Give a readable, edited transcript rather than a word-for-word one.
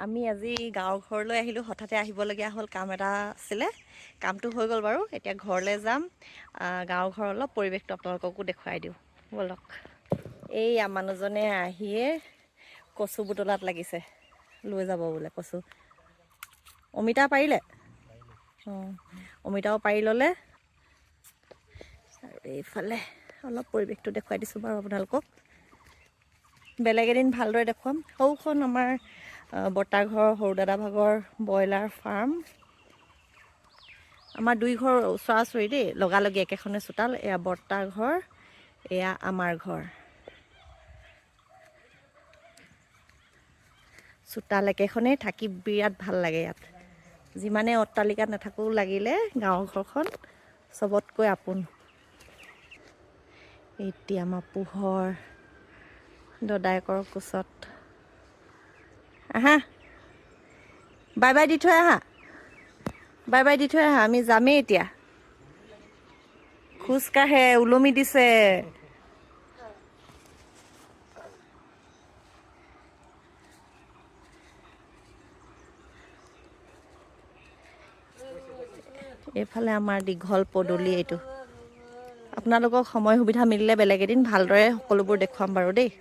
আমি আজি গাঁৱৰ ঘৰলৈ আহিলোঁ। হঠাতে আহিবলগীয়া হ'ল, কাম এটা আছিলে। কামটো হৈ গ'ল বাৰু। এতিয়া ঘৰলৈ যাম। গাঁৱৰ ঘৰ অলপ পৰিৱেশটো আপোনালোককো দেখুৱাই দিওঁ ব'লক। এই মানুহজনে আহিয়ে কচু বুটলাত লাগিছে, লৈ যাব বোলে কচু। অমিতা পাৰিলে? অঁ, অমিতাও পাৰি ল'লে। আৰু এইফালে অলপ পৰিৱেশটো দেখুৱাই দিছোঁ বাৰু আপোনালোকক। বেলেগ এদিন ভালদৰে দেখুৱাম। সৌখন আমাৰ বৰ্তাৰ ঘৰ, সৰু দাদা ভাগৰ ব্ৰইলাৰ ফাৰ্ম। আমাৰ দুই ঘৰ ওচৰা-ওচৰি দেই, লগালগি একেখনে চোতাল। এয়া বৰ্তাৰ ঘৰ, এয়া আমাৰ ঘৰ। চোতাল একেখনেই, থাকি বিৰাট ভাল লাগে ইয়াত। যিমানে অট্টালিকাত নাথাকোঁ লাগিলে, গাঁৱৰ ঘৰখন চবতকৈ আপোন। এতিয়া আমাৰ পোহৰ দদায়েকৰ কোচত। আহা, বাই বাই দি থৈ আহা, বাই বাই দি থৈ আহা, আমি যামেই এতিয়া। খোজকাঢ়ে, ওলমি দিছে। এইফালে আমাৰ দীঘল পদূলি এইটো। আপোনালোকক সময় সুবিধা মিলিলে বেলেগ এদিন ভালদৰে সকলোবোৰ দেখুৱাম বাৰু দেই।